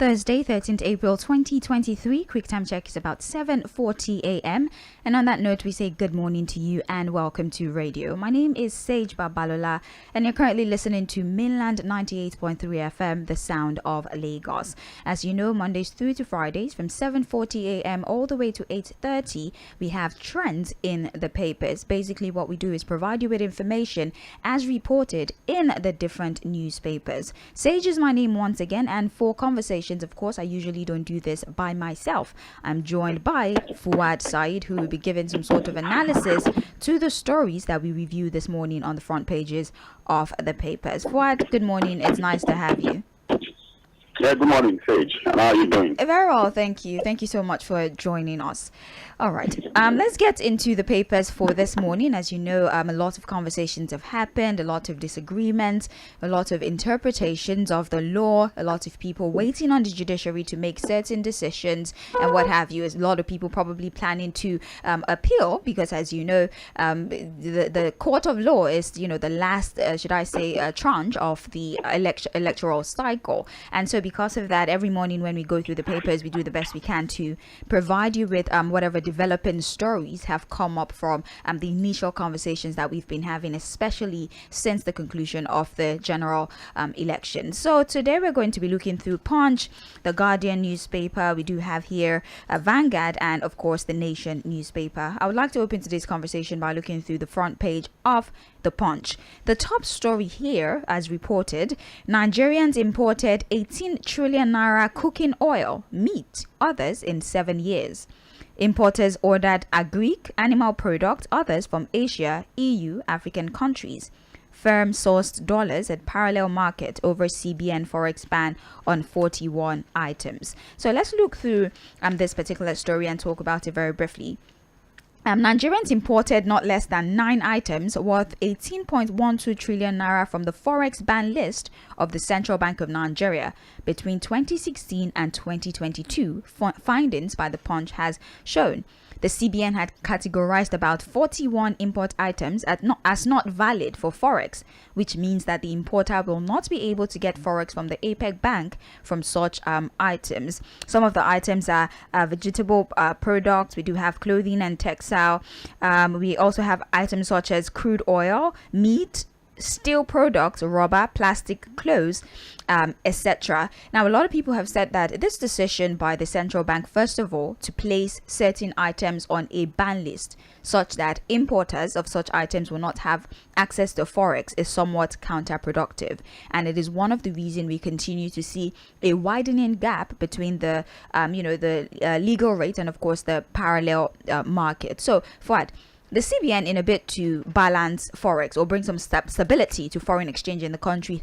Thursday, 13th April 2023. Quick time check is about 7:40 a.m. And on that note, we say good morning to you and welcome to radio. My name is Sage Babalola, and you're currently listening to Mainland 98.3 FM, the sound of Lagos. As you know, Mondays through to Fridays from 7:40 a.m. all the way to 8:30, we have trends in the papers. Basically, what we do is provide you with information as reported in the different newspapers. Sage is my name once again, and for conversations, of course, I usually don't do this by myself. I'm joined by Fuhad, Saheed, who will be giving some sort of analysis to the stories that we review this morning on the front pages of the papers. Fuhad, good morning. It's nice to have you. Yeah, good morning, Sage. And how are you doing? Very well, thank you. Thank you so much for joining us. All right, let's get into the papers for this morning. As you know, a lot of conversations have happened, a lot of disagreements, a lot of interpretations of the law, a lot of people waiting on the judiciary to make certain decisions and what have you. A lot of people probably planning to appeal because, as you know, the court of law is, the last, tranche of the electoral cycle. And so because of that, every morning when we go through the papers, we do the best we can to provide you with whatever developing stories have come up from the initial conversations that we've been having, especially since the conclusion of the general election. So today we're going to be looking through Punch, the Guardian newspaper. We do have here Vanguard, and of course the Nation newspaper. I would like to open today's conversation by looking through the front page of the Punch. The top story here, as reported, Nigerians imported 18 trillion naira cooking oil, meat, others in 7 years. Importers ordered agric, animal products, others from Asia, EU, African countries. Firm sourced dollars at parallel market over CBN forex ban on 41 items. So let's look through this particular story and talk about it very briefly. Nigerians imported not less than 9 items worth 18.12 trillion naira from the forex ban list of the Central Bank of Nigeria between 2016 and 2022, findings by the Punch has shown. The CBN had categorized about 41 import items as not valid for forex, which means that the importer will not be able to get forex from the APEC Bank from such items. Some of the items are vegetable products. We do have clothing and textile. We also have items such as crude oil, meat, steel products, rubber, plastic, clothes, etc. Now, a lot of people have said that this decision by the central bank, first of all, to place certain items on a ban list such that importers of such items will not have access to forex, is somewhat counterproductive, and it is one of the reasons we continue to see a widening gap between the legal rate and of course the parallel market. So Fuad, the CBN, in a bid to balance forex or bring some stability to foreign exchange in the country,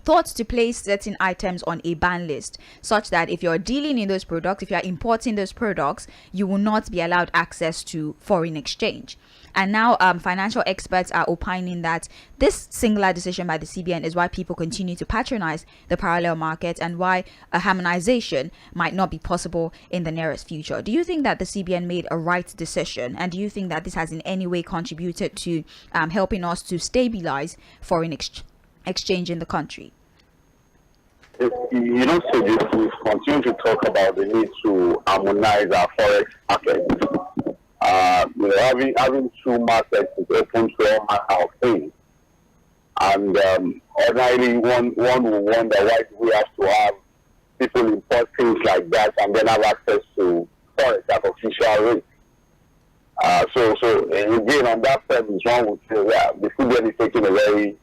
thought to place certain items on a ban list such that if you're dealing in those products, if you're importing those products, you will not be allowed access to foreign exchange. And now financial experts are opining that this singular decision by the CBN is why people continue to patronize the parallel market and why a harmonization might not be possible in the nearest future. Do you think that the CBN made a right decision? And do you think that this has in any way contributed to helping us to stabilize foreign exchange in the country? So we continue to talk about the need to harmonize our forex market. Having two markets is open to all manner of things. And ordinarily, one will wonder why do we have to have people import things like that and then have access to forex at official rates. So again, on that premise, one would say, yeah, the CBN is taking a very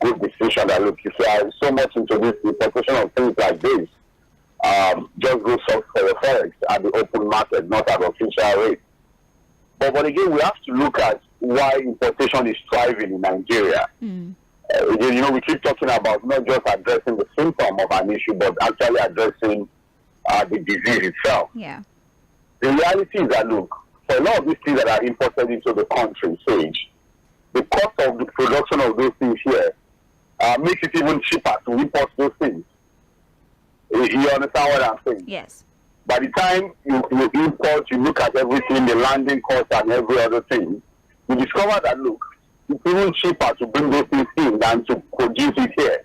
good decision that, look, if you are so much into this importation of things like this, just go soft for your forex at the open market, not at official rates. But again, we have to look at why importation is thriving in Nigeria. We keep talking about not just addressing the symptom of an issue, but actually addressing the disease itself. Yeah. The reality is that, look, for a lot of these things that are imported into the country, Sage, the cost of the production of those things here makes it even cheaper to import those things. You understand what I'm saying? Yes. By the time you import, you look at everything, the landing cost and every other thing, you discover that, look, it's even cheaper to bring those things in than to produce it here.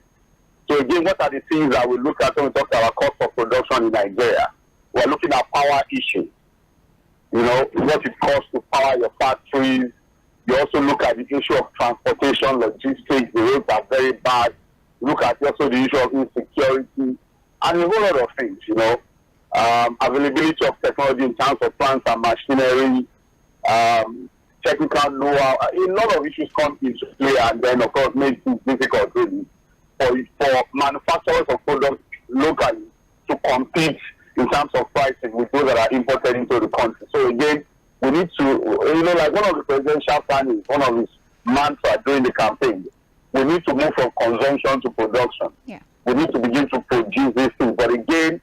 So again, what are the things that we look at when we talk about cost of production in Nigeria? We're looking at power issues. You know, what it costs to power your factories. You also look at the issue of transportation, logistics. The roads are very bad. Look at also the issue of insecurity and a whole lot of things, you know. Availability of technology in terms of plants and machinery, technical know-how. A lot of issues come into play, and then, of course, make it difficult really for manufacturers of products locally to compete in terms of pricing with those that are imported into the country. So again, we need to, you know, like one of the presidential plans, one of his mantra during the campaign, we need to move from consumption to production. Yeah. We need to begin to produce these things. But again,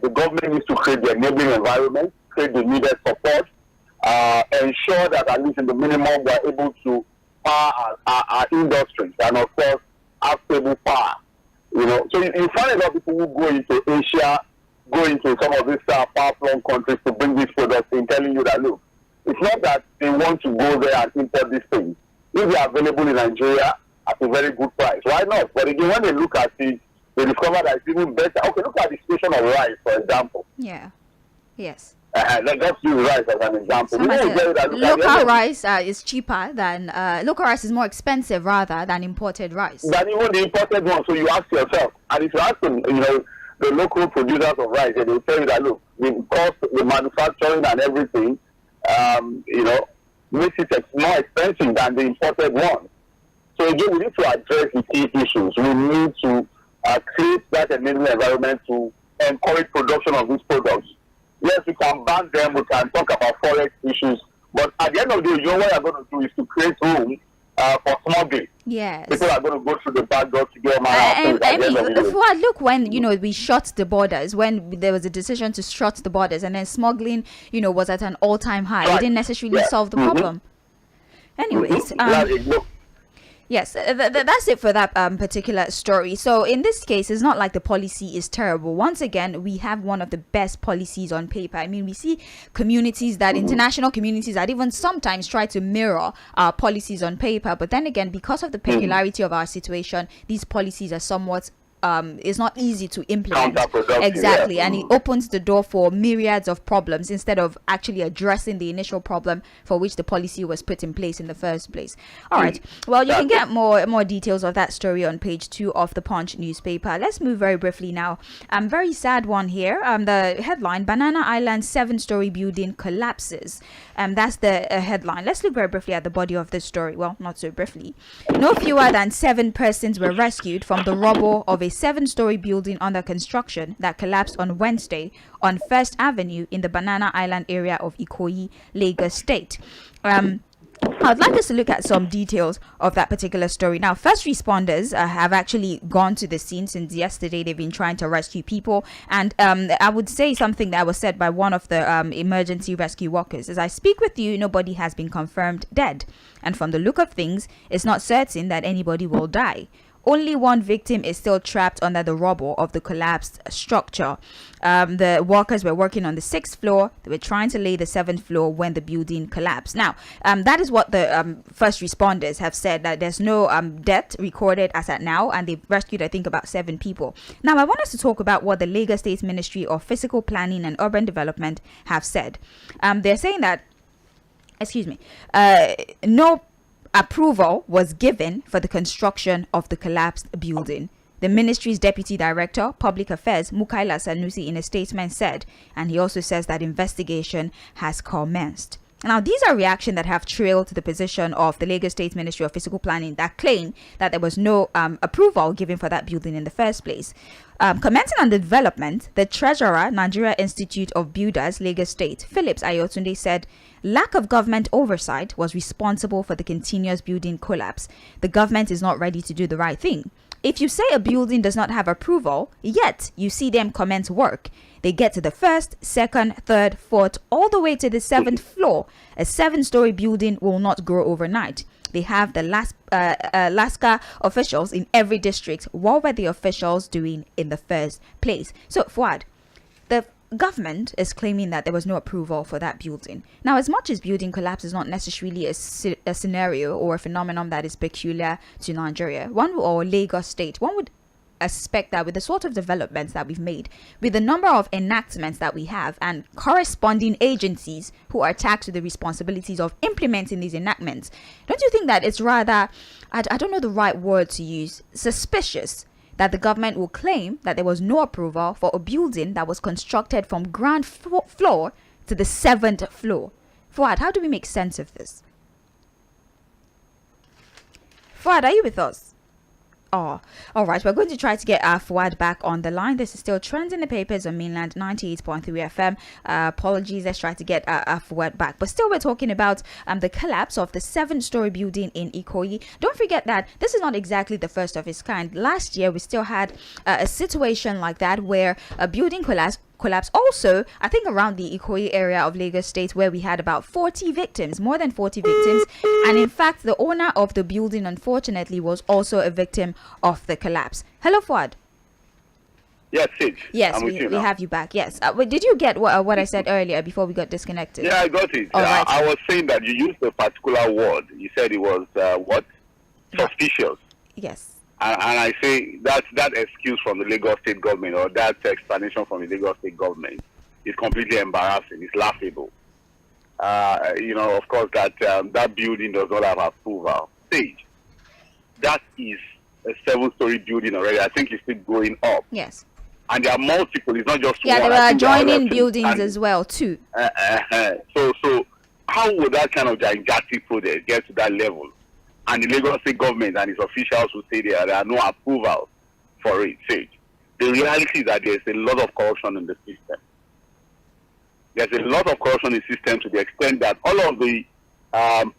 the government needs to create the enabling environment, create the needed support, ensure that at least in the minimum we're able to power our industries, and of course have stable power. You know, so you find a lot of people who go into Asia, go into some of these far-flung countries to bring these products in, telling you that look, it's not that they want to go there and import these things. If they are available in Nigeria at a very good price, why not? But again, when they look at it, they discover that it's even better. Okay, look at the situation of rice, for example. Yeah. Yes. Let's use rice as an example. Local rice is cheaper than local rice is more expensive rather than imported rice. Than even the imported one. So you ask yourself, and if you ask them, you know, the local producers of rice, they will tell you that look, the cost, the manufacturing and everything, you know, makes it more expensive than the imported one. So again, we need to address the key issues. We need to create that enabling environment to encourage production of these products. Yes, we can ban them, we can talk about forex issues, but at the end of the day, you know what you're going to do is to create room for smuggling. Yes. People are going to go through the back door to get money. I mean, look, when, you know, we shut the borders, when there was a decision to shut the borders, and then smuggling, you know, was at an all-time high. Right. It didn't necessarily solve the problem. Anyways, yes, that's it for that particular story. So in this case, it's not like the policy is terrible. Once again, we have one of the best policies on paper. I mean, we see communities that, international communities that even sometimes try to mirror our policies on paper. But then again, because of the peculiarity of our situation, these policies are somewhat it's not easy to implement. Exactly. And it opens the door for myriads of problems instead of actually addressing the initial problem for which the policy was put in place in the first place. All right. Well, you can get more details of that story on page 2 of the Punch newspaper. Let's move very briefly now. Very sad one here. The headline: Banana Island 7-story building collapses. That's the headline. Let's look very briefly at the body of this story. Well, not so briefly. No fewer than 7 persons were rescued from the rubble of a 7-story building under construction that collapsed on Wednesday on First Avenue in the Banana Island area of Ikoyi, Lagos State. I'd like us to look at some details of that particular story. Now, first responders have actually gone to the scene since yesterday. They've been trying to rescue people. And I would say something that was said by one of the emergency rescue workers. As I speak with you, nobody has been confirmed dead. And from the look of things, it's not certain that anybody will die. Only one victim is still trapped under the rubble of the collapsed structure. The workers were working on the 6th floor. They were trying to lay the 7th floor when the building collapsed. Now, that is what the first responders have said, that there's no death recorded as at now, and they've rescued, I think, about 7 people. Now, I want us to talk about what the Lagos State Ministry of Physical Planning and Urban Development have said. They're saying that, no approval was given for the construction of the collapsed building. The ministry's deputy director, public affairs, Mukaila Sanusi, in a statement said, and he also says that investigation has commenced. Now, these are reactions that have trailed the position of the Lagos State Ministry of Physical Planning that claim that there was no approval given for that building in the first place. Commenting on the development, the treasurer, Nigeria Institute of Builders, Lagos State, Phillips Ayotunde, said lack of government oversight was responsible for the continuous building collapse. The government is not ready to do the right thing. If you say a building does not have approval, yet you see them commence work, they get to the 1st, 2nd, 3rd, 4th, all the way to the 7th floor. A 7-story building will not grow overnight. They have the LASCA officials in every district. What were the officials doing in the first place? So, Fuhad, the government is claiming that there was no approval for that building. Now, as much as building collapse is not necessarily a scenario or a phenomenon that is peculiar to Nigeria, or Lagos State, one would expect that with the sort of developments that we've made, with the number of enactments that we have, and corresponding agencies who are tasked with the responsibilities of implementing these enactments, don't you think that it's rather, I don't know the right word to use, suspicious that the government will claim that there was no approval for a building that was constructed from ground floor to the 7th floor? Fuhad, how do we make sense of this? Fuhad, are you with us? Oh, all right. We're going to try to get Fuhad back on the line. This is still Trends in the Papers on Mainland 98.3 FM. Apologies. Let's try to get Fuhad back. But still, we're talking about the collapse of the 7-story building in Ikoyi. Don't forget that this is not exactly the first of its kind. Last year, we still had a situation like that where a building collapse also, I think, around the Ikoyi area of Lagos State, where we had about 40 victims, more than 40 victims. And in fact, the owner of the building, unfortunately, was also a victim of the collapse. Hello, Fuhad. Yes, Sid. Yes, we have you back. Yes. Did you get what I said earlier before we got disconnected? Yeah, I got it. Right. I was saying that you used a particular word. You said it was what? Suspicious. Yes. And I say that excuse from the Lagos State government, or that explanation from the Lagos State government, is completely embarrassing. It's laughable. Of course, that building does not have approval. Stage. That is a 7-story building already. I think it's still going up. Yes. And there are multiple. It's not just one. There are adjoining buildings as well too. So how would that kind of gigantic project get to that level? And the Lagos State government and its officials will say there are no approval for it. The reality is that there's a lot of corruption in the system. There's a lot of corruption in the system to the extent that all of the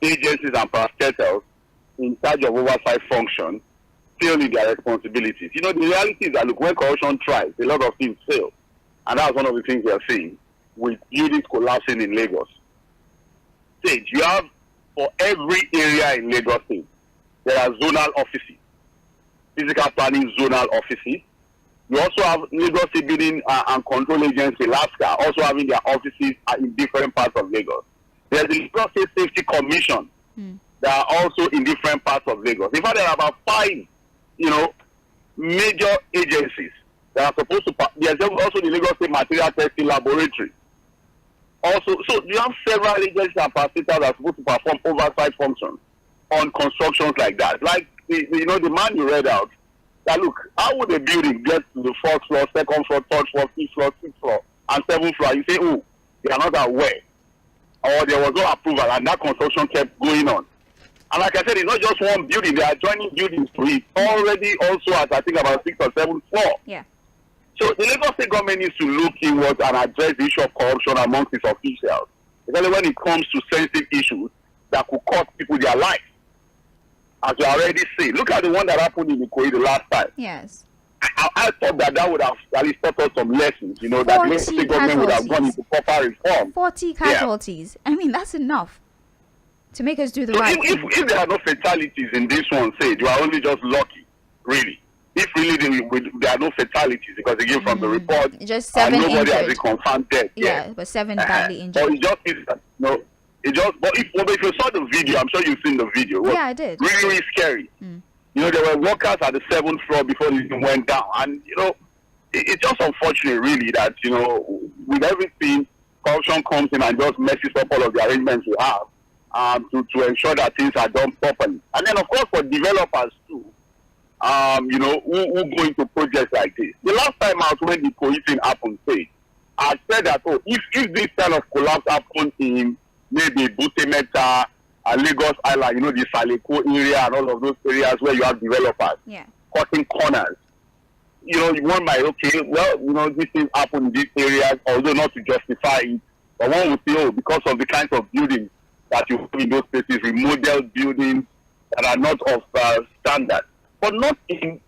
agencies and parastatals in charge of oversight function fail in their responsibilities. The reality is that, look, when corruption tries, a lot of things fail. And that's one of the things we are seeing with buildings collapsing in Lagos. You have, for every area in Lagos State, there are zonal offices, physical planning zonal offices. You also have Lagos State Building and Control Agency, LASCA, also having their offices in different parts of Lagos. There's the Lagos State Safety Commission that are also in different parts of Lagos. In fact, there are about 5, major agencies that are supposed to. There's also the Lagos State Material Testing Laboratory. Also, so you have several agencies and parastatals that are supposed to perform oversight functions on constructions like that. Like the man you read out. That look, how would a building get to the 4th floor, 2nd floor, 3rd floor, 5th floor, 6th floor, and 7th floor? You say, oh, they are not aware, or there was no approval, and that construction kept going on. And like I said, it's not just one building; they are joining buildings to it already. Also, at I think about 6th or 7th floor. Yeah. So the Lagos State government needs to look inward and address the issue of corruption amongst its officials, especially when it comes to sensitive issues that could cost people their lives. As you already say, look at the one that happened in Ikoyi the last time. Yes. I thought that would have at least taught us some lessons, that the Lagos State government would have gone into proper reform. 40 casualties. Yeah. I mean, that's enough to make us do the right thing. If there are no fatalities in this one, say, you are only just lucky, really. If really there are no fatalities, because again from the report, just 7 nobody injured. has a confirmed death. Yeah, but 7 badly injured. But if you saw the video, I'm sure you've seen the video. Yeah, I did. Really, really scary. There were workers at the 7th floor before it went down, and it's just unfortunate, really, that with everything, corruption comes in and just messes up all of the arrangements we have to ensure that things are done properly. And then, of course, for developers too. Who go into projects like this. The last time out when the cohesion happened, I said that, if this kind of collapse happened in maybe Butemeta, Lagos Island, the Saleko area and all of those areas where you have developers cutting corners, one might, these things happen in these areas, although not to justify it, but one would say, because of the kinds of buildings that you have in those places, remodeled buildings that are not of standard. But not in,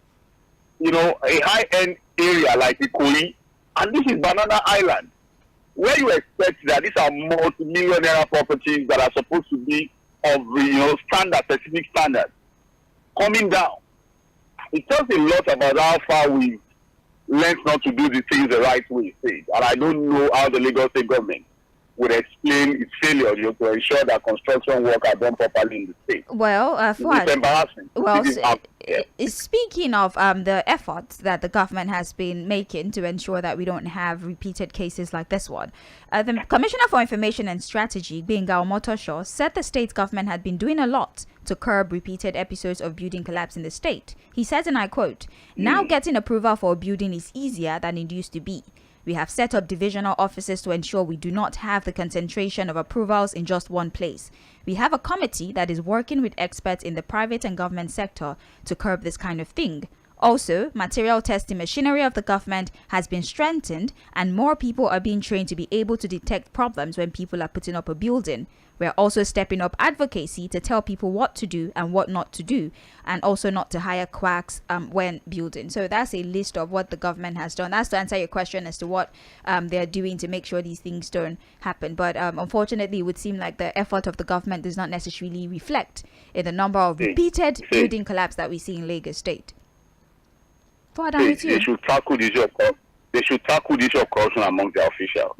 a high-end area like Ikoyi, and this is Banana Island, where you expect that these are multi-millionaire properties that are supposed to be of, specific standards, coming down. It tells a lot about how far we've learned not to do the things the right way, and I don't know how the Lagos State government would explain its failure to ensure that construction work are done properly in the state. Well, Fuhad, it's embarrassing. Well, speaking of the efforts that the government has been making to ensure that we don't have repeated cases like this one, the Commissioner for Information and Strategy, Gbenga Omotosho, said the state government had been doing a lot to curb repeated episodes of building collapse in the state. He says, and I quote, "Now getting approval for a building is easier than it used to be. We have set up divisional offices to ensure we do not have the concentration of approvals in just one place. We have a committee that is working with experts in the private and government sector to curb this kind of thing. Also, material testing machinery of the government has been strengthened and more people are being trained to be able to detect problems when people are putting up a building. We're also stepping up advocacy to tell people what to do and what not to do, and also not to hire quacks when building." So that's a list of what the government has done. That's to answer your question as to what they're doing to make sure these things don't happen. But unfortunately, it would seem like the effort of the government does not necessarily reflect in the number of repeated building collapse that we see in Lagos State. Fuhad, I'm with you. They should tackle the issue of corruption among their officials.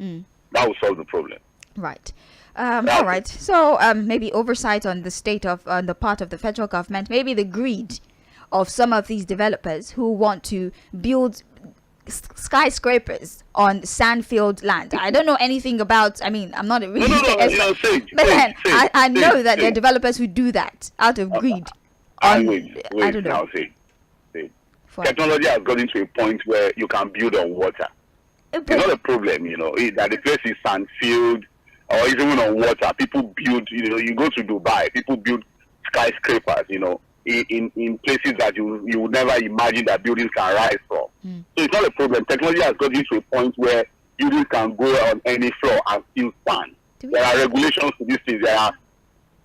That will solve the problem. Right. All right. So maybe oversight on the state of on the part of the federal government, maybe the greed of some of these developers who want to build skyscrapers on sandfield land. I don't know anything about. I mean, I'm not a really expert, but then I know that there are developers who do that out of greed. I don't know. Now, technology has gotten to a point where you can build on water. It's not a problem, that the place is sandfield or even on water. People build, you go to Dubai, people build skyscrapers, in places that you would never imagine that buildings can rise from. So it's not a problem. Technology has gotten to a point where buildings can go on any floor and still stand. There are regulations to these things. There are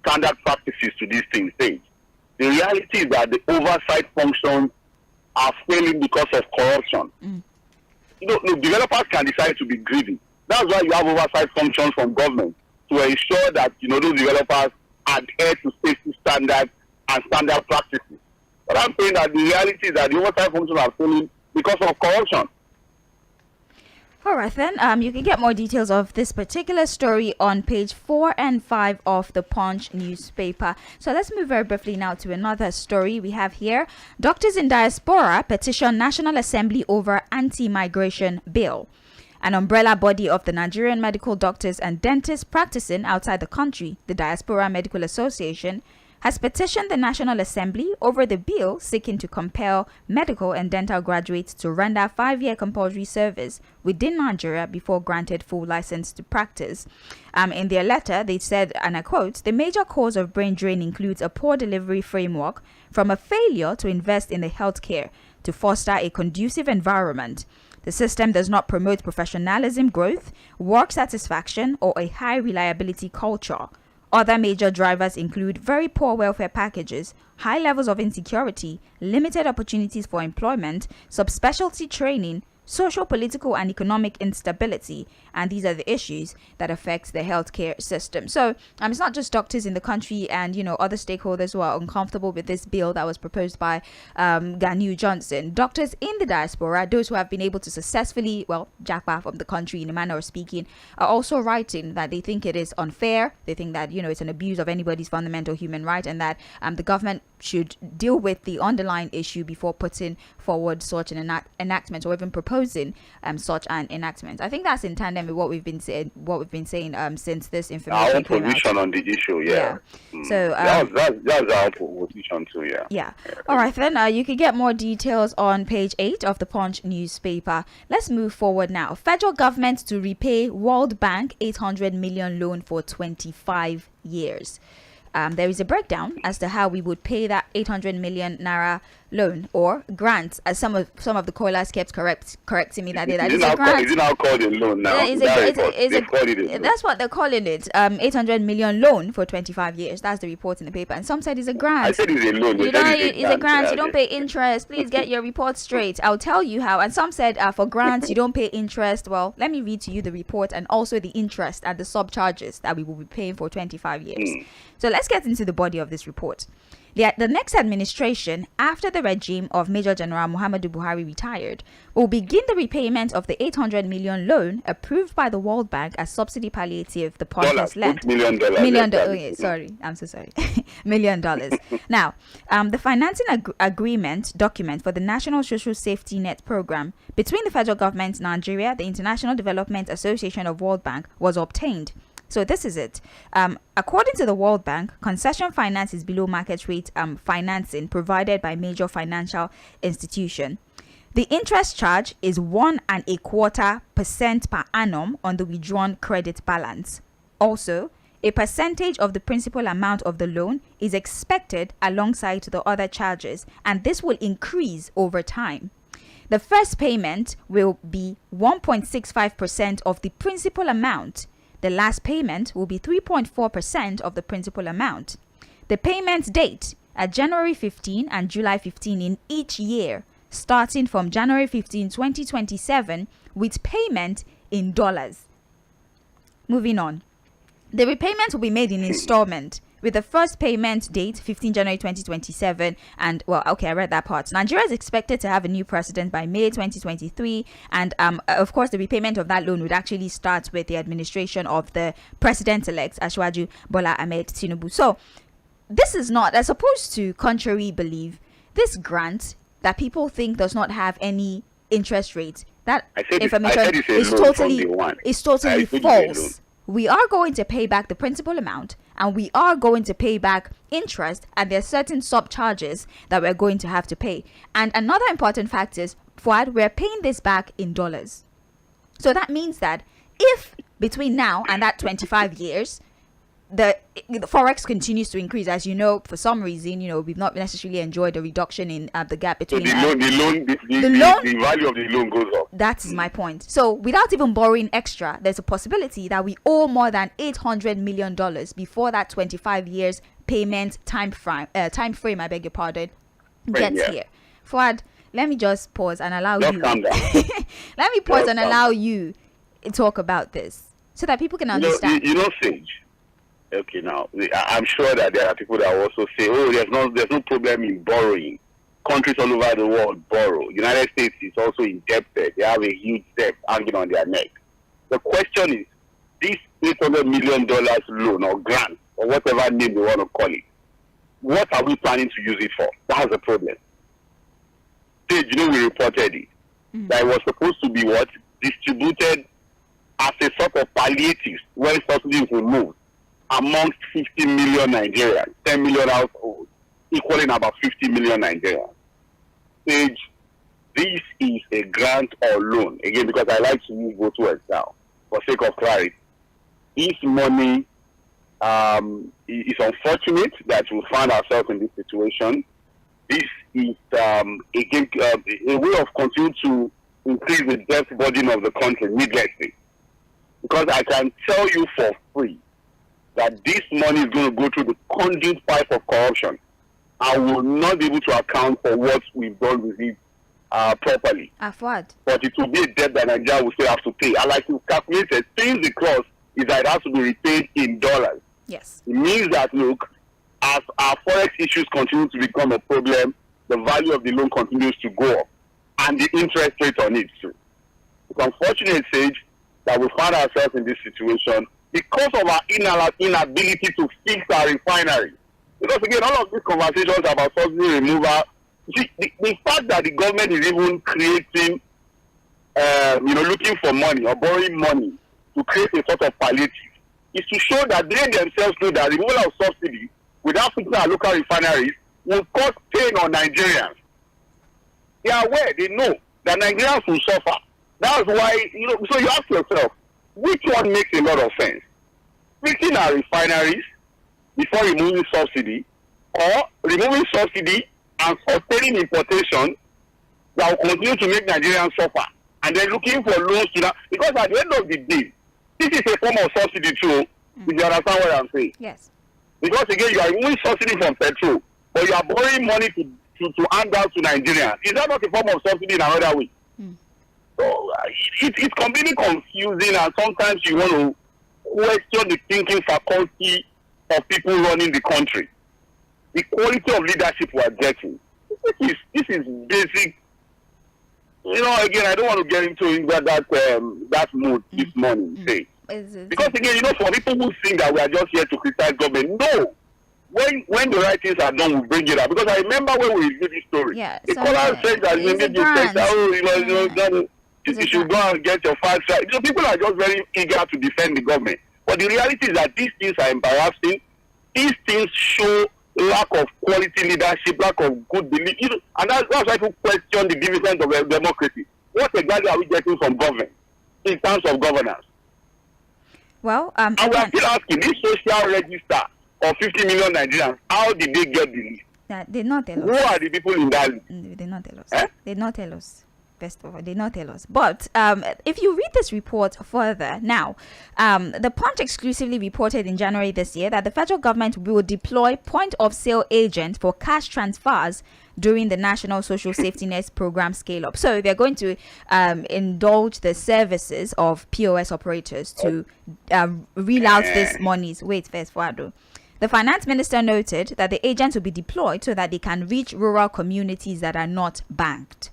standard practices to these things. The reality is that the oversight functions are failing because of corruption. The developers can decide to be greedy. That's why you have oversight functions from government to ensure that those developers adhere to safety standards and standard practices. But I'm saying that the reality is that the oversight functions are failing because of corruption. All right, then. You can get more details of this particular story on page 4 and 5 of the Punch newspaper. So let's move very briefly now to another story we have here. Doctors in diaspora petition National Assembly over anti-migration bill. An umbrella body of the Nigerian medical doctors and dentists practicing outside the country, the Diaspora Medical Association, has petitioned the National Assembly over the bill seeking to compel medical and dental graduates to render 5-year compulsory service within Nigeria before granted full license to practice. In their letter, they said, and I quote, "The major cause of brain drain includes a poor delivery framework from a failure to invest in the healthcare to foster a conducive environment. The system does not promote professionalism growth, work satisfaction, or a high reliability culture. Other major drivers include very poor welfare packages, high levels of insecurity, limited opportunities for employment, subspecialty training, social, political, and economic instability, and these are the issues that affect the healthcare system." So it's not just doctors in the country and other stakeholders who are uncomfortable with this bill that was proposed by Ganu Johnson. Doctors in the diaspora, those who have been able to successfully jackpot from the country in a manner of speaking, are also writing that they think it is unfair. They think that it's an abuse of anybody's fundamental human right, and that the government should deal with the underlying issue before putting forward such an enactment or even proposing such an enactment. I think that's in tandem with what we've been saying since this information our came position out. On the issue, yeah. So that's our position too, yeah. All right, then you can get more details on page 8 of the Punch newspaper. Let's move forward now. Federal government to repay World Bank 800 million loan for 25 years. There is a breakdown as to how we would pay that 800 million naira loan or grant, as some of the callers kept correcting me that day. That is a grant. Is it now called a loan now? That's what they're calling it. 800 million loan for 25 years. That's the report in the paper. And some said it's a grant. I said it's a loan. It's a grant. You don't pay interest. Please get your report straight. I'll tell you how. And some said for grants you don't pay interest. Well, let me read to you the report and also the interest and the subcharges that we will be paying for 25 years. So let's get into the body of this report. The next administration, after the regime of Major General Muhammadu Buhari retired, will begin the repayment of the 800 million loan approved by the World Bank as subsidy palliative the partners lent. $1 million. Million dollars. Oh, yeah, sorry. I'm so sorry. $1 million. Now, the financing agreement document for the National Social Safety Net program between the federal government, Nigeria, the International Development Association of World Bank was obtained. So this is it. According to the World Bank, concession finance is below market rate financing provided by major financial institution. The interest charge is 1.25% per annum on the withdrawn credit balance. Also, a percentage of the principal amount of the loan is expected alongside the other charges, and this will increase over time. The first payment will be 1.65% of the principal amount. The last payment will be 3.4% of the principal amount. The payment date are January 15 and July 15 in each year, starting from January 15, 2027, with payment in dollars. Moving on. The repayment will be made in installment, with the first payment date 15 January 2027. And well, okay, I read that part. Nigeria is expected to have a new president by May 2023, and of course the repayment of that loan would actually start with the administration of the president-elect Asiwaju Bola Ahmed Tinubu. So this is not, as opposed to contrary belief, this grant that people think does not have any interest rate, that information is totally false. We are going to pay back the principal amount, and we are going to pay back interest, and there are certain sub-charges that we're going to have to pay. And another important fact is, Fuhad, we're paying this back in dollars. So that means that if between now and that 25 years, the forex continues to increase, as you know, for some reason, we've not necessarily enjoyed a reduction in the gap between the value of the loan goes up. That is my point. So without even borrowing extra, there's a possibility that we owe more than $800 million before that 25 years payment time frame, I beg your pardon, gets here. Fuad, let me just pause and allow you. Calm down. Let me pause and allow you to talk about this so that people can understand. Sage. Okay, now I'm sure that there are people that will also say, "Oh, there's no problem in borrowing. Countries all over the world borrow. United States is also indebted. They have a huge debt hanging on their neck." The question is, this $800 million loan or grant or whatever name they want to call it, what are we planning to use it for? That's the problem. Sage, we reported it. That it was supposed to be distributed as a sort of palliative when subsidies were removed amongst 50 million Nigerians, 10 million households, equaling about 50 million Nigerians. Sage, this is a grant or loan. Again, because I like to use both words now, for sake of clarity. This money is unfortunate that we find ourselves in this situation. This is, again, a way of continuing to increase the debt burden of the country needlessly. Because I can tell you for free that this money is going to go through the conduit pipe of corruption. I will not be able to account for what we've done with it properly. Fuad. But it will be a debt that Nigeria will still have to pay. I like to calculate it. Since the clause is that it has to be repaid in dollars. Yes. It means that, look, as our forex issues continue to become a problem, the value of the loan continues to go up. And the interest rate on it too. It's unfortunate, Sage, that we find ourselves in this situation because of our inability to fix our refinery. Because again, all of these conversations about subsidy removal, the fact that the government is even creating, looking for money or borrowing money to create a sort of palliative is to show that they themselves know that removal of subsidy without fixing our local refineries will cause pain on Nigerians. They are aware, they know that Nigerians will suffer. That's why, so you ask yourself, which one makes a lot of sense? Fixing our refineries before removing subsidy, or removing subsidy and sustaining importation that will continue to make Nigerians suffer, and then looking for loans to that. Because at the end of the day, this is a form of subsidy too, if you understand what I'm saying. Yes. Because again, you are removing subsidy from petrol, but you are borrowing money to hand out to Nigerians. Is that not a form of subsidy in another way? So it's completely confusing, and sometimes you want to question the thinking faculty of people running the country. the quality of leadership we are getting. This is basic. Again, I don't want to get into that mood this morning, say. Because again, for people who think that we are just here to criticize government, no. When the right things are done, we bring it up. Because I remember when we reviewed this story, the caller said that you should go and get your facts right. So people are just very eager to defend the government. But the reality is that these things are embarrassing. These things show lack of quality leadership, lack of good belief. And that's why people question the dividend of democracy. What exactly are we getting from government in terms of governance? Well, and we are still asking this social register of 50 million Nigerians, how did they get the list? They did not tell us. Who are the people in that list? They did not tell us. They did not tell us. First of all, they did not tell us. But if you read this report further, now, the Punch exclusively reported in January this year that the federal government will deploy point-of-sale agents for cash transfers during the National Social Safety Net Program scale-up. So they're going to indulge the services of POS operators to reel out these monies. Wait, first, Fuhad. The finance minister noted that the agents will be deployed so that they can reach rural communities that are not banked.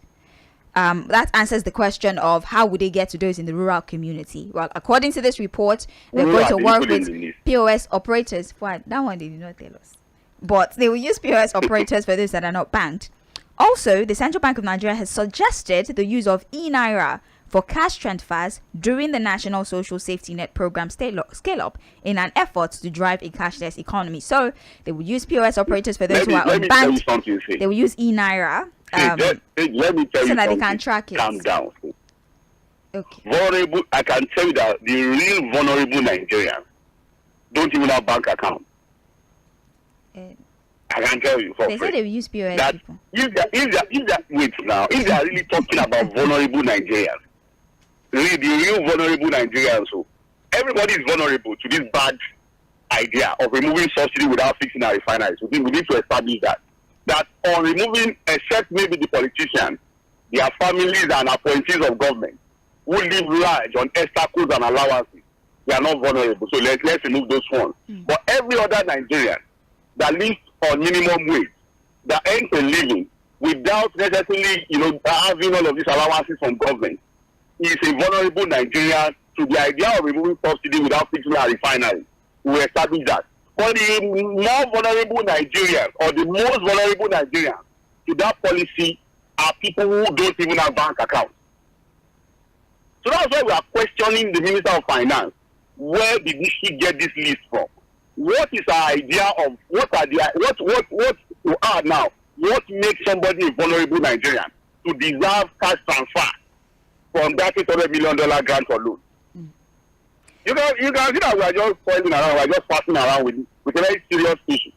That answers the question of how would they get to those in the rural community. Well, according to this report, they're going to work with POS operators. That one they did not tell us. But they will use POS operators for those that are not banked. Also, the Central Bank of Nigeria has suggested the use of e-Naira for cash transfers during the National Social Safety Net Program scale-up in an effort to drive a cashless economy. So they will use POS operators for those who are unbanked. They will use e-Naira. Let me tell you so that something. They can track it. Calm down. Okay. Vulnerable. I can tell you that the real vulnerable Nigerians don't even have bank account. I can tell you. They say they will use POS that people. If they are really talking about vulnerable Nigerians, really the real vulnerable Nigerians, so everybody is vulnerable to this bad idea of removing subsidy without fixing our refineries. We need to establish that on removing, except maybe the politicians, their families and appointees of government who live large on extra codes and allowances, they are not vulnerable. So let's remove those ones. But every other Nigerian that lives on minimum wage, that earns a living without necessarily, having all of these allowances from government, is a vulnerable Nigerian to the idea of removing subsidy without fixing our refinery. We establish that. But the more vulnerable Nigerians, or the most vulnerable Nigerians to that policy, are people who don't even have bank accounts. So that's why we are questioning the Minister of Finance. Where did she get this list from? What is our idea of what to add now? What makes somebody a vulnerable Nigerian to deserve cash transfer from that $800 million grant or loan? You can see that we are just pointing around, we are just passing around with a very serious issue.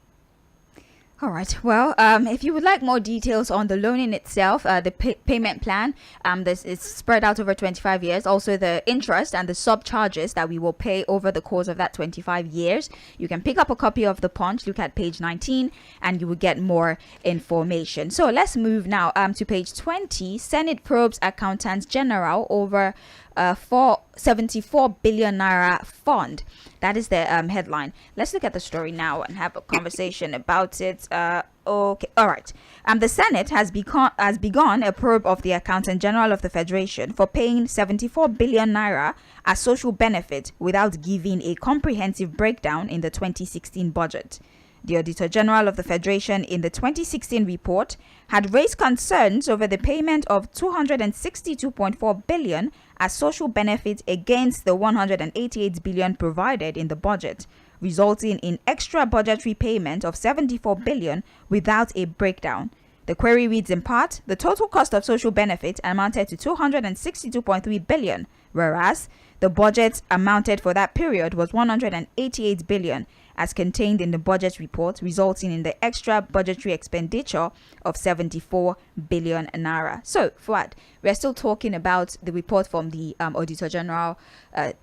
All right. Well, if you would like more details on the loan in itself, the payment plan, this is spread out over 25 years. Also, the interest and the sub-charges that we will pay over the course of that 25 years. You can pick up a copy of the Punch, look at page 19, and you will get more information. So let's move now to page 20. Senate probes Accountants General over 474 billion naira fund. That is the headline. Let's look at the story now and have a conversation about it. Okay, all right. The Senate has begun a probe of the Accountant General of the Federation for paying 74 billion naira as social benefit without giving a comprehensive breakdown in the 2016 budget. The Auditor General of the Federation in the 2016 report had raised concerns over the payment of 262.4 billion as social benefits against the 188 billion provided in the budget, resulting in extra budgetary payment of 74 billion without a breakdown. The query reads in part, the total cost of social benefits amounted to 262.3 billion, whereas the budget amounted for that period was 188 billion, as contained in the budget report, resulting in the extra budgetary expenditure of 74 billion naira. So, Fuhad, we're still talking about the report from the Auditor General.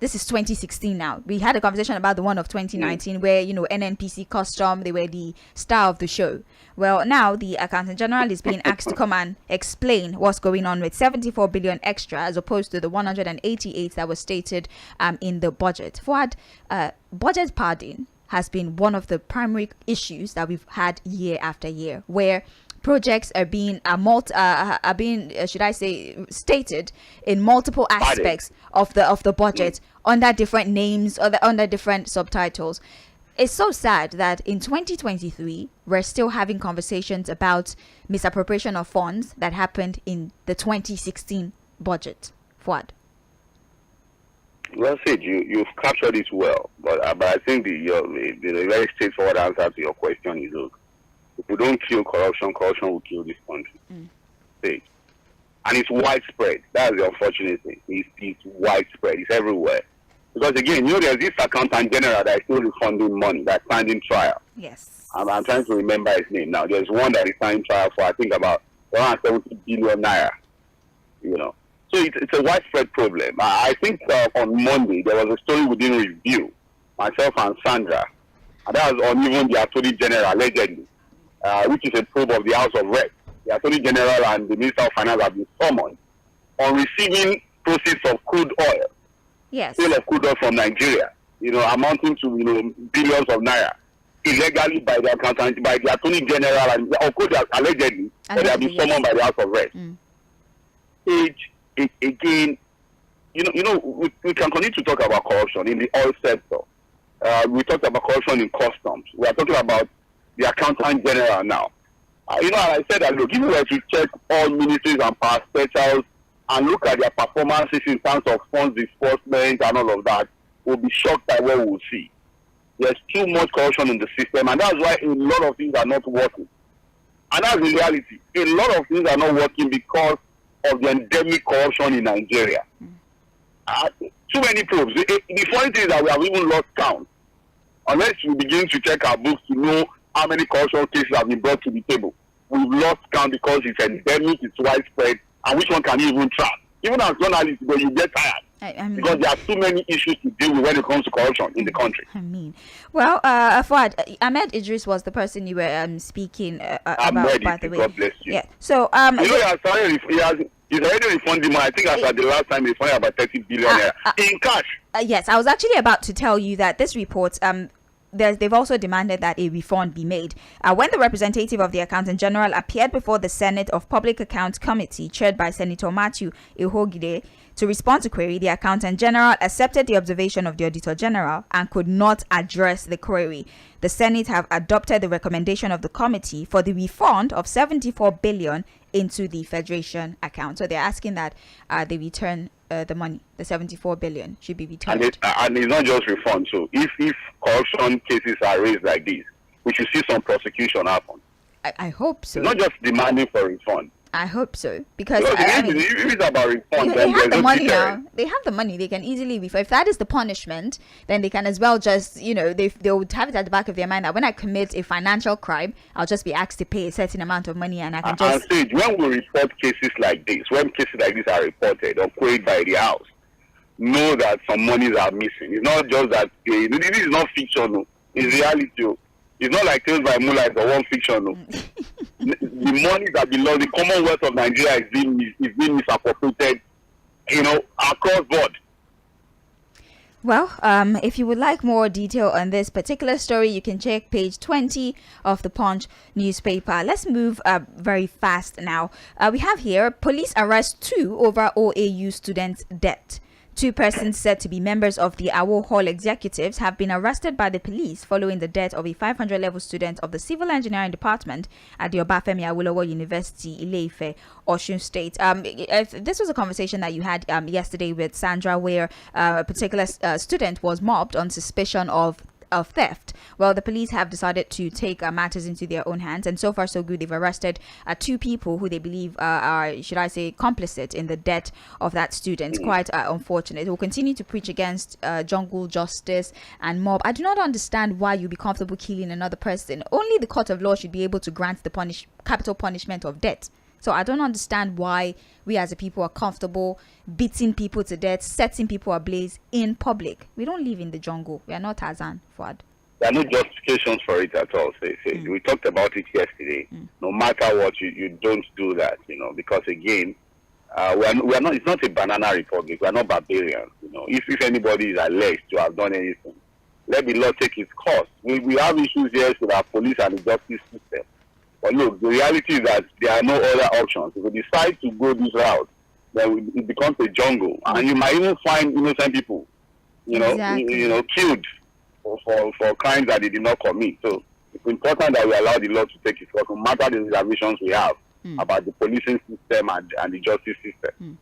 This is 2016 now. We had a conversation about the one of 2019 where, NNPC Custom, they were the star of the show. Well, now the Accountant General is being asked to come and explain what's going on with 74 billion extra as opposed to the 188 that was stated in the budget. Fuhad, budget padding has been one of the primary issues that we've had year after year, where projects are being should I say stated in multiple aspects of the budget under different names or under different subtitles. It's so sad that in 2023 we're still having conversations about misappropriation of funds that happened in the 2016 budget. Fuad. Well said. You've captured it well, but I think the very straightforward answer to your question is, look, if we don't kill corruption, corruption will kill this country. See? And it's widespread. That's the unfortunate thing. It's widespread. It's everywhere. Because again, there's this accountant general that is still refunding money that's standing trial. Yes. I'm trying to remember his name now. There's one that is standing trial for, I think, about 170 billion naira. So it's a widespread problem. I think on Monday there was a story within Review, myself and Sandra, and that was on even the Attorney General allegedly, which is a probe of the House of Reps. The Attorney General and the Minister of Finance have been summoned on receiving proceeds of crude oil. Yes. Sale of crude oil from Nigeria, amounting to billions of naira, illegally by the accountant, by the Attorney General, and of course allegedly they have been summoned by the House of Reps. Again, we can continue to talk about corruption in the oil sector. We talked about corruption in customs. We are talking about the accountant general now. I said that, look, if we were to check all ministries and power specials and look at their performances in terms of funds disbursement and all of that, we'll be shocked by what we'll see. There's too much corruption in the system, and that's why a lot of things are not working. And that's the reality. A lot of things are not working because of the endemic corruption in Nigeria. Too many probes. The funny thing is that we have even lost count. Unless we begin to check our books to know how many corruption cases have been brought to the table. We've lost count because it's endemic, it's widespread, and which one can you even track? Even as journalists, you get tired. Because there are too many issues to deal with when it comes to corruption in the country. Fuad, Ahmed Idris was the person you were speaking about, by the way. God bless you. Yeah. So, he's already refunding money. I think after the last time he refunded about 30 billion in cash. Yes, I was actually about to tell you that this report, they've also demanded that a refund be made. When the representative of the Accountant General appeared before the Senate of Public Accounts Committee, chaired by Senator Matthew Ihogide, to respond to query, the Accountant General accepted the observation of the Auditor General and could not address the query. The Senate have adopted the recommendation of the committee for the refund of 74 billion into the Federation account. So they're asking that they return the money. The 74 billion should be returned. And it's not just refund. So if corruption cases are raised like this, we should see some prosecution happen. I hope so. It's not just demanding for refund. I hope so, because if it's about refund, they have the money now. They have the money. They can easily refund. If that is the punishment, then they can as well just, they would have it at the back of their mind that when I commit a financial crime, I'll just be asked to pay a certain amount of money, and I can just. And when we report cases like this, when cases like this are reported or queried by the House, know that some monies are missing. It's not just that this is not fiction. It's reality. It's not like Tales by Moonlight or one fiction. The money that belongs, the Commonwealth of Nigeria is being misappropriated, across board. Well, if you would like more detail on this particular story, you can check page 20 of the Punch newspaper. Let's move very fast now. We have here, police arrest 2 over OAU students' debt. 2 persons said to be members of the Awo Hall executives have been arrested by the police following the death of a 500-level student of the Civil Engineering Department at the Obafemi Awolowo University, Ile-Ife, Osun State. This was a conversation that you had yesterday with Sandra, where a particular student was mobbed on suspicion of theft. Well, the police have decided to take matters into their own hands, and so far so good. They've arrested 2 people who they believe are, should I say, complicit in the death of that student. Quite unfortunate. We'll continue to preach against jungle justice and mob. I do not understand why you'd be comfortable killing another person. Only the court of law should be able to grant the capital punishment of death. So I don't understand why we as a people are comfortable beating people to death, setting people ablaze in public. We don't live in the jungle. We are not Tarzan, Fuad. There are no justifications for it at all. We talked about it yesterday. No matter what, you don't do that, because again, we are not. It's not a banana republic. We are not barbarians. If anybody is alleged to have done anything, let the law take its course. We have issues here with our police and the justice system. But look, the reality is that there are no other options. If we decide to go this route, then it becomes a jungle, and you might even find innocent people, killed for crimes that they did not commit. So it's important that we allow the law to take its course, no matter the reservations we have about the policing system and the justice system.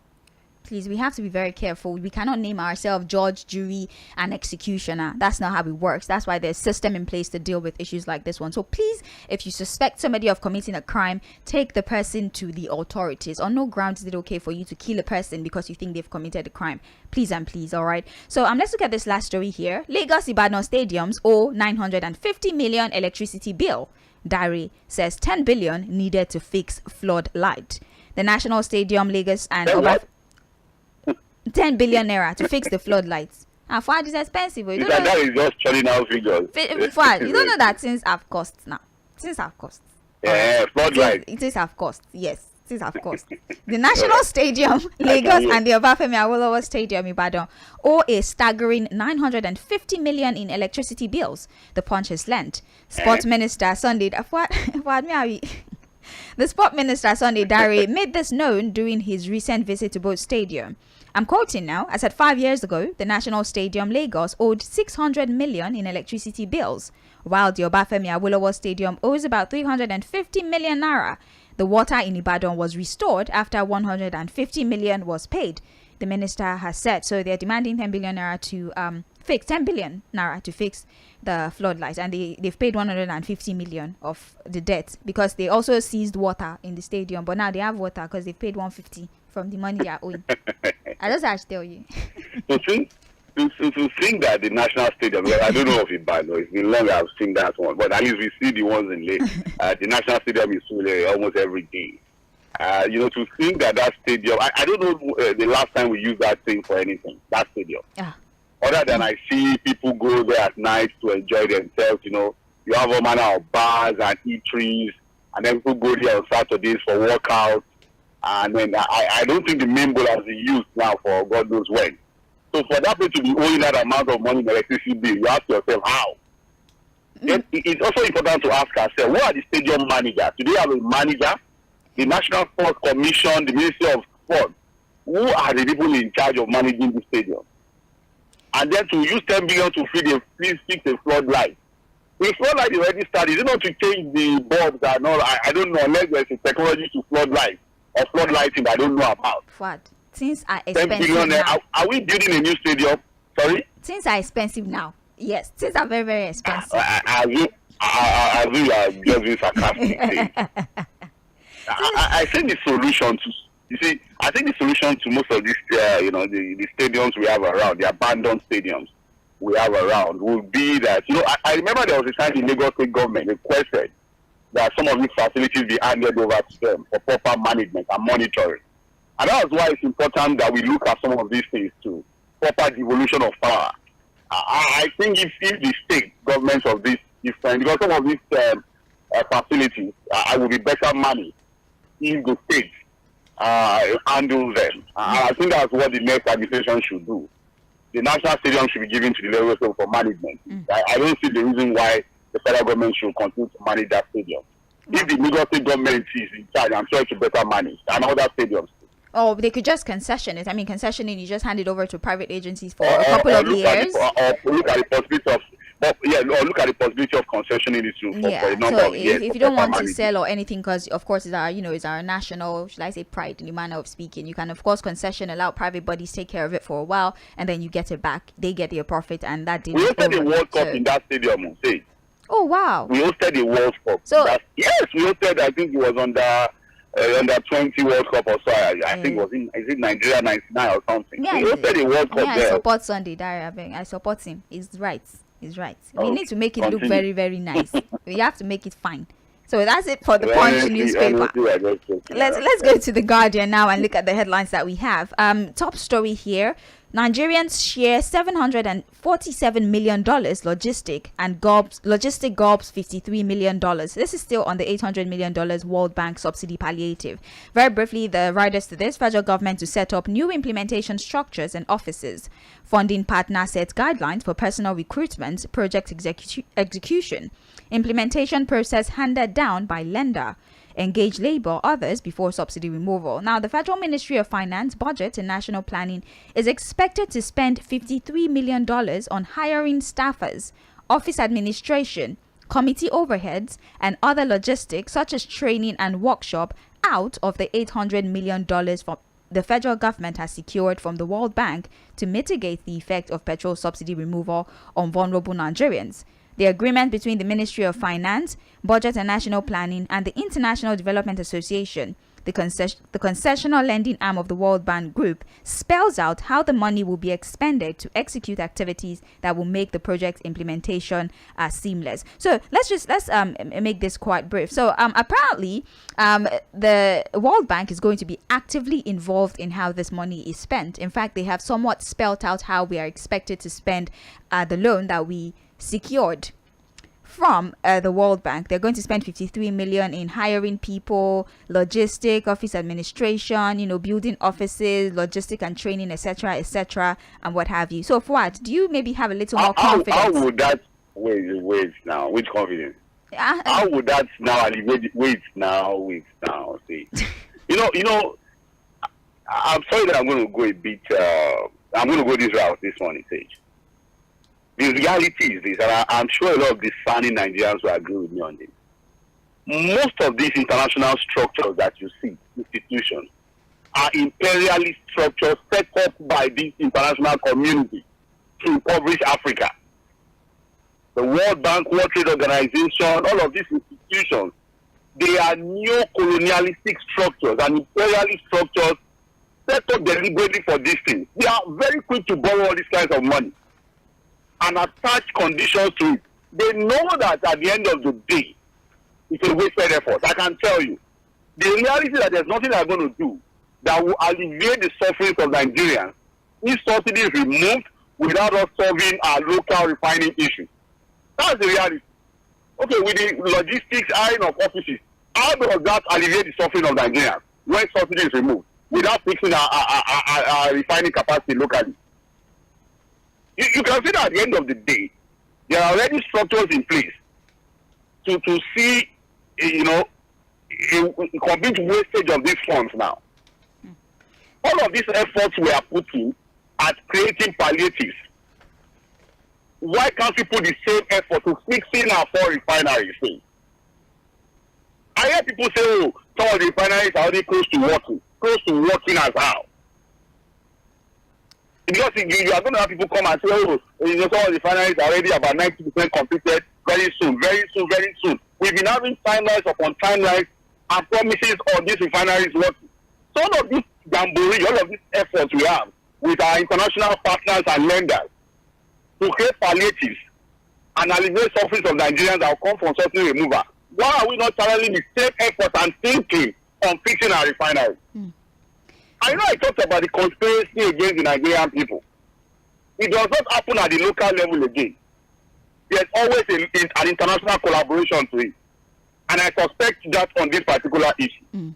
Please, we have to be very careful. We cannot name ourselves judge, jury, and executioner. That's not how it works. That's why there's a system in place to deal with issues like this one. So please, if you suspect somebody of committing a crime, take the person to the authorities. On no grounds is it okay for you to kill a person because you think they've committed a crime. Please and please, all right? So let's look at this last story here. Lagos Ibadan stadiums owe 950 million electricity bill. Diary says 10 billion needed to fix flood light. The National Stadium, Lagos and 10 billion naira to fix the floodlights. And Fuhad is expensive. You don't know that is just churning out figures. Fuhad, you don't know that things have costs now. Things have costs. Yeah, floodlights. It is have costs. Yes, things have costs. The National Stadium, Lagos, and the Obafemi Awolowo Stadium, Ibadan, owe a staggering 950 million in electricity bills. The Punch has learned. Sports Minister Sunday. The Sport Minister Sunday Dare made this known during his recent visit to both stadiums. I'm quoting now. I said 5 years ago, the National Stadium Lagos owed 600 million in electricity bills, while the Obafemi Awolowo Stadium owes about 350 million naira. The water in Ibadan was restored after 150 million was paid, the minister has said. So they're demanding 10 billion naira to fix 10 billion naira to fix the floodlights, and they've paid 150 million of the debt because they also seized water in the stadium, but now they have water because they've paid 150 from the money they are owing. I just have to tell you. to think that the National Stadium, well, I don't know if it's bad, no, it's been long I've seen that one, but at least we see the ones in late. The National Stadium is full almost every day. To think that stadium, I don't know the last time we used that thing for anything, that stadium. Yeah. Other than I see people go there at night to enjoy themselves, you have all manner of bars and eateries, and then people go there on Saturdays for workouts. And then I don't think the main bowl has been used now for God knows when. So for that place to be owing that amount of money in electricity bill, you ask yourself how. It's also important to ask ourselves, who are the stadium managers? Do they have a manager? The National Sports Commission, the Ministry of Sport, who are the people in charge of managing the stadium? And then to use 10 billion to fix a floodlight. The floodlight is already started. Is it not to change the bulbs and all? I don't know, unless there's a technology to floodlight or floodlighting that I don't know about. Fuhad, things are expensive 10 billion now. Are we building a new stadium? Sorry? Things are expensive now. Yes, things are very, very expensive. I think you are just being sarcastic. I think the solution to most of these, the stadiums we have around, the abandoned stadiums we have around, would be that, I remember there was a time the Lagos State government requested that some of these facilities be handed over to them for proper management and monitoring. And that's why it's important that we look at some of these things too, proper devolution of power. I think if the state governments of this different, because some of these facilities will be better managed if the state handles them. I think that's what the next administration should do. The national stadium should be given to the Lagos State for management. I don't see the reason why the federal government should continue to manage that stadium. If the Lagos State government is in charge, I'm sure it should better manage and other stadiums. Oh, they could just concession it. I mean, concessioning, you just hand it over to private agencies for a couple of years. Look at the possibility of look at the possibility of concessioning it for a number of years. If you don't want to sell or anything, because of course it's our national, should I say, pride in the manner of speaking, you can of course concession, allow private bodies take care of it for a while, and then you get it back. They get their profit, and that did. We hosted the World Cup in that stadium. Oh wow! We hosted the World Cup. Yes, we hosted. I think it was under 20 World Cup or so. I think is it Nigeria 99 or something. Yeah, we hosted the World Cup there. I support Sunday Dare. I support him. He's right. We need to make it look very, very nice. We have to make it fine. So that's it for the Punch newspaper. Let's go to the Guardian now and look at the headlines that we have. Top story here. Nigerians share $747 million logistic gobs $53 million. This is still on the $800 million World Bank subsidy palliative. Very briefly, the riders to this: federal government to set up new implementation structures and offices, funding partner set guidelines for personal recruitment, project execution, implementation process handed down by lender, engage labor, others before subsidy removal. Now, the Federal Ministry of Finance, Budget and National Planning is expected to spend $53 million on hiring staffers, office administration, committee overheads, and other logistics such as training and workshop out of the $800 million from the federal government has secured from the World Bank to mitigate the effect of petrol subsidy removal on vulnerable Nigerians. The agreement between the Ministry of Finance, Budget and National Planning and the International Development Association, the concessional lending arm of the World Bank Group, spells out how the money will be expended to execute activities that will make the project implementation seamless. So let's make this quite brief. So apparently, the World Bank is going to be actively involved in how this money is spent. In fact, they have somewhat spelled out how we are expected to spend the loan that we secured from the World Bank. They're going to spend 53 million in hiring people, logistic, office administration, building offices, logistic and training, etc., and what have you. So, Fuhad, do you maybe have a little more confidence? How would that wait now? Which confidence? How would that now alleviate? Wait now. See, I'm sorry that I'm going to go a bit. I'm going to go this route this morning, Sage. The reality is this, and I'm sure a lot of discerning Nigerians will agree with me on this. Most of these international structures that you see, institutions, are imperialist structures set up by this international community to impoverish Africa. The World Bank, World Trade Organization, all of these institutions, they are neo-colonialistic structures and imperialist structures set up deliberately for these things. They are very quick to borrow all these kinds of money and attach conditions to it. They know that at the end of the day, it's a wasted effort. I can tell you. The reality is that there's nothing they're going to do that will alleviate the sufferings of Nigerians if subsidy is removed without us solving our local refining issue. That's the reality. Okay, with the logistics hiring of offices, how does that alleviate the suffering of Nigerians when subsidy is removed without fixing our refining capacity locally? You can see that at the end of the day, there are already structures in place to see, a complete wastage of these funds now. All of these efforts we are putting at creating palliatives. Why can't we put the same effort to fixing our four refineries? I hear people say, some of the refineries are already close to working. Close to working as how? Because you are going to have people come and say, some of the refineries are already about 90% completed very soon. We've been having timelines upon timelines and promises of these refineries working. So all of this jamboree, all of these efforts we have with our international partners and lenders to create palliatives and alleviate sufferings of Nigerians that will come from subsidy removal, why are we not channeling the same effort and thinking on fixing our refineries? I know I talked about the conspiracy against the Nigerian people. It does not happen at the local level again. There's always an international collaboration to it. And I suspect that on this particular issue.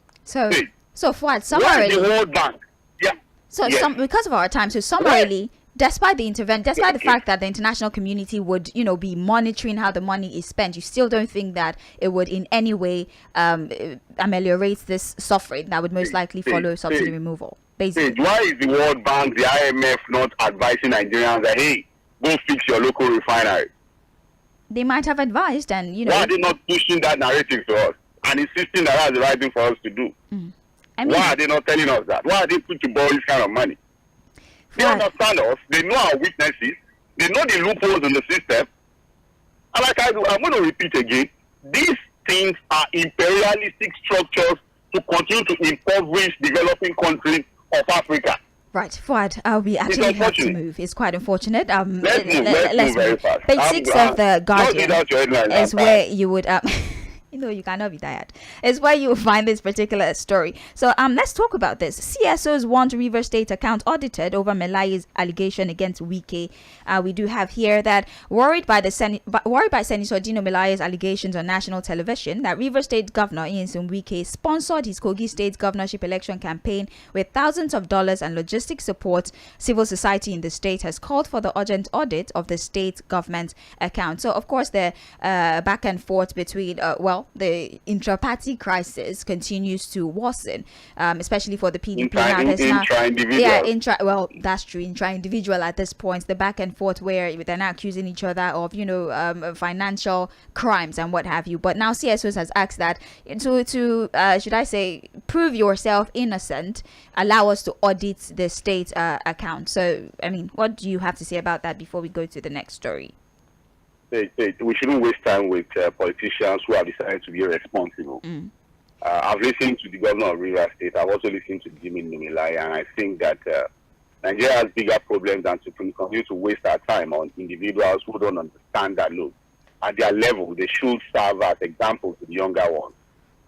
So Fuhad, summarily, the World Bank? Yeah. So yes. Because of our time, so summarily, despite the fact that the international community would, be monitoring how the money is spent, you still don't think that it would in any way ameliorate this suffering that would most likely follow subsidy removal? Basically, why is the World Bank, the IMF, not advising Nigerians that, hey, go fix your local refinery? They might have advised, and why are they not pushing that narrative to us and insisting that that's the right thing for us to do? Why are they not telling us that? Why are they quick to borrow this kind of money? They understand us. They know our weaknesses. They know the loopholes in the system. And like I'm going to repeat again, these things are imperialistic structures to continue to impoverish developing countries of Africa. Right, Fuhad, we actually have to move. It's quite unfortunate. Let's move very fast. Page 6 of the Guardian is where you would... You cannot be tired. It's where you find this particular story. So let's talk about this. CSOs want River State account audited over Melaye's allegation against Wike. We do have here that worried by Senator Dino Melaye's allegations on national television that River State Governor Nyesom Wike sponsored his Kogi State governorship election campaign with thousands of dollars and logistic support. Civil society in the state has called for the urgent audit of the state government account. So of course the back and forth between the intra-party crisis continues to worsen, especially for the PDP. That's true. Intra-individual at this point, the back and forth where they're now accusing each other of, financial crimes and what have you. But now CSOs has asked that should I say, prove yourself innocent, allow us to audit the state account. So, what do you have to say about that before we go to the next story? We shouldn't waste time with politicians who have decided to be irresponsible. I've listened to the governor of River State. I've also listened to Jimmy Numilai, and I think that Nigeria has bigger problems than to continue to waste our time on individuals who don't understand that, look, at their level, they should serve as examples to the younger ones.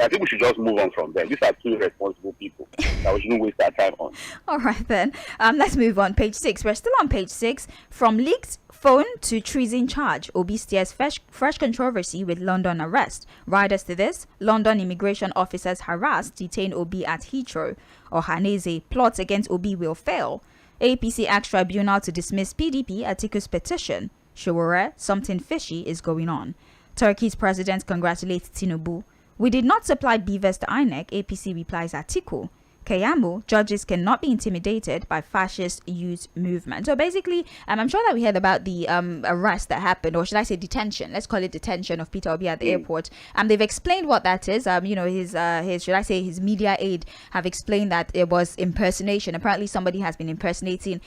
I think we should just move on from them. These are two responsible people that we shouldn't waste our time on. All right, then. Let's move on. Page 6. We're still on page 6. From leaked phone to treason charge. Obi steers fresh controversy with London arrest. Riders to this, London immigration officers harassed, detain Obi at Heathrow. Ohaneze, plots against Obi will fail. APC asks tribunal to dismiss PDP Atiku's petition. Showore, something fishy is going on. Turkey's president congratulates Tinubu. We did not supply beavers to INEC, APC replies Atiku. Keyamo, judges cannot be intimidated by fascist youth movement. So basically, I'm sure that we heard about the arrest that happened, or should I say detention? Let's call it detention of Peter Obi at the airport. They've explained what that is. His media aide have explained that it was impersonation. Apparently, somebody has been impersonating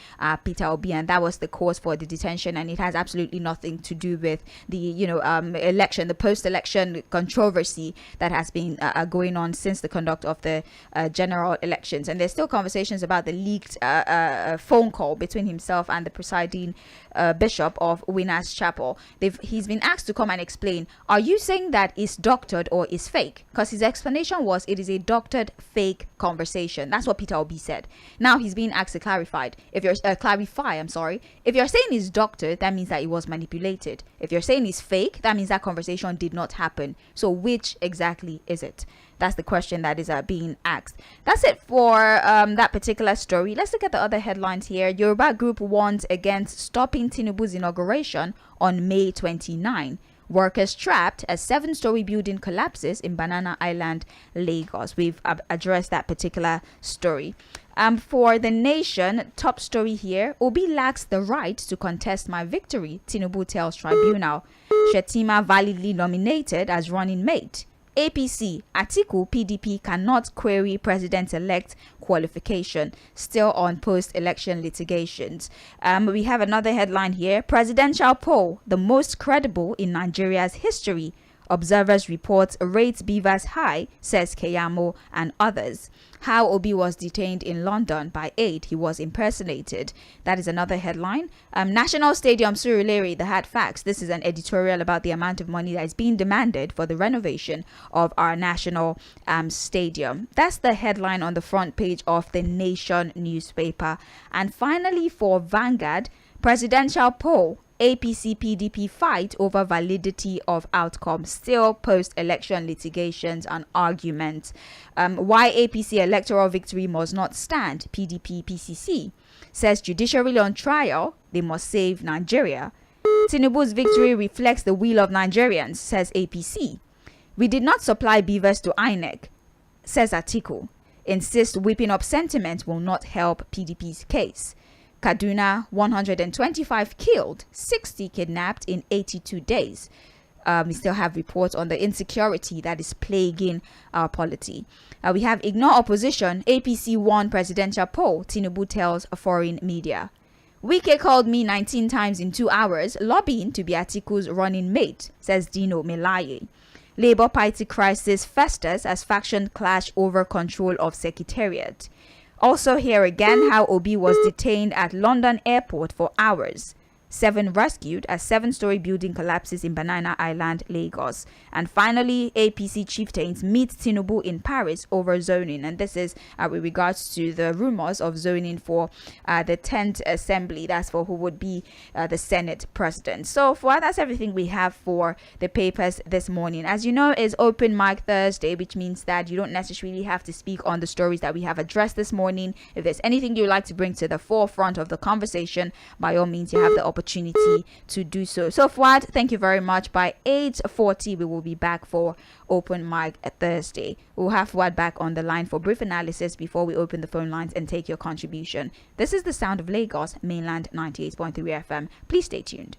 Peter Obi, and that was the cause for the detention. And it has absolutely nothing to do with the election, the post-election controversy that has been going on since the conduct of the general elections. And there's still conversations about the leaked phone call between himself and the presiding bishop of Winners Chapel. He's been asked to come and explain, are you saying that it's doctored or is fake? Because his explanation was it is a doctored fake conversation. That's what Peter Obi said. Now he's being asked to clarify. If you're saying it's doctored, that means that it was manipulated. If you're saying it's fake, that means that conversation did not happen. So which exactly is it? That's the question that is being asked. That's it for that particular story. Let's look at the other headlines here. Yoruba group warns against stopping Tinubu's inauguration on May 29. Workers trapped as 7-story building collapses in Banana Island, Lagos. We've addressed that particular story. For the Nation, top story here. Obi lacks the right to contest my victory, Tinubu tells tribunal. Shetima validly nominated as running mate. APC, Atiku, PDP cannot query president-elect qualification. Still on post-election litigations. We have another headline here. Presidential poll, the most credible in Nigeria's history. Observers report rates beavers high, says Keyamo and others. How Obi was detained in London by aid he was impersonated. That is another headline. National Stadium Surulere, the hard facts. This is an editorial about the amount of money that is being demanded for the renovation of our national stadium. That's the headline on the front page of the Nation newspaper. And finally, for Vanguard, presidential poll. APC PDP fight over validity of outcome, still post-election litigations and arguments. Why APC electoral victory must not stand, PDP PCC says judiciary on trial, they must save Nigeria. Tinubu's victory reflects the will of Nigerians, says APC. We did not supply beavers to INEC, says Atiku. Insist whipping up sentiment will not help PDP's case. Kaduna, 125 killed, 60 kidnapped in 82 days. We still have reports on the insecurity that is plaguing our polity. We have ignore opposition. APC won presidential poll, Tinubu tells a foreign media. Wike called me 19 times in 2 hours, lobbying to be Atiku's running mate, says Dino Melaye. Labour Party crisis festers as faction clash over control of secretariat. Also here again how Obi was detained at London airport for hours. 7 rescued as 7-story building collapses in Banana Island, Lagos. And finally, APC chieftains meet Tinubu in Paris over zoning. And this is with regards to the rumors of zoning for the 10th Assembly. That's for who would be the Senate president. So that's everything we have for the papers this morning. As you know, it's Open Mic Thursday, which means that you don't necessarily have to speak on the stories that we have addressed this morning. If there's anything you'd like to bring to the forefront of the conversation, by all means, you have the opportunity to do so. So Fuhad, thank you very much. By 8:40, we will be back for Open Mic Thursday. We'll have Fuhad back on the line for brief analysis before we open the phone lines and take your contribution. This is the sound of Lagos, Mainland 98.3 FM. Please stay tuned.